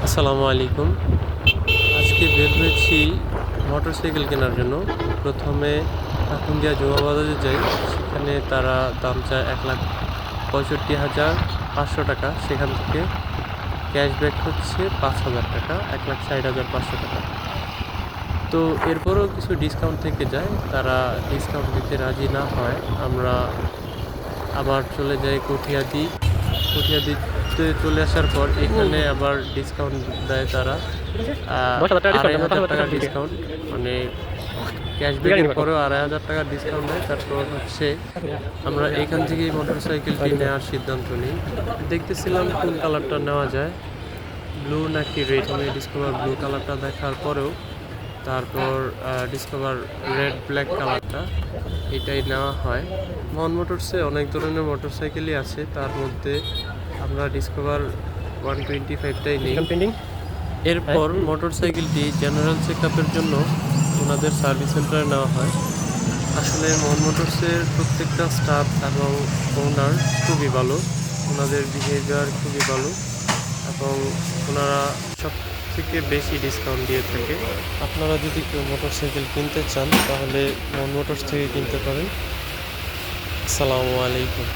আসসালামু আলাইকুম। আজকে বের হয়েছি মোটরসাইকেল কেনার জন্য। প্রথমে আকুন্দিয়া জুমা বাজারে যাই। সেখানে তারা দাম চায় ১,৬৫,৫০০ টাকা। সেখান থেকে ক্যাশব্যাক হচ্ছে ৫,০০০ টাকা, ১,৬০,৫০০ টাকা। তো এরপরেও কিছু ডিসকাউন্ট থেকে যায়। তারা ডিসকাউন্ট দিতে রাজি না হয় আমরা আবার চলে যাই কঠিয়াদি। কঠিয়াদিতে চলে আসার পর এখানে আবার ডিসকাউন্ট দেয় তারা। ১০,০০০ টাকা ডিসকাউন্ট, আমরা ২,৫০০ টাকা ৫,০০০ টাকা দিয়ে ডিসকাউন্ট, মানে বিরিয়ানি ক্যাশব্যাকের নিবো এখন। পরেও ২,৫০০ টাকা ডিসকাউন্ট দেয়। তারপর হচ্ছে আমরা এখান থেকেই মোটরসাইকেলটি নেওয়ার সিদ্ধান্ত নিই। দেখতেছিলাম কোন কালারটা নেওয়া যায়, ব্লু নাকি রেড। আমি ডিসকভার ব্লু কালারটা দেখার পরেও তারপর ডিসকভার রেড ব্ল্যাক কালারটা, এটাই নেওয়া হয়। মন মোটরসে অনেক ধরনের মোটরসাইকেলই আছে, তার মধ্যে আমরা ডিসকভার 125টাই নিই। পেন্ডিং। এরপর মোটরসাইকেলটি জেনারেল চেক আপের জন্য ওনাদের সার্ভিস সেন্টারে নেওয়া হয়। আসলে মন মোটরসের প্রত্যেকটা স্টাফ এবং ওনার খুবই ভালো, ওনাদের বিহেভিয়ার খুবই ভালো এবং ওনারা সব থেকে বেশি ডিসকাউন্ট দিয়ে থাকে। আপনারা যদি কেউ মোটরসাইকেল কিনতে চান তাহলে মন মোটরস থেকে কিনতে পারেন। আসসালামু আলাইকুম।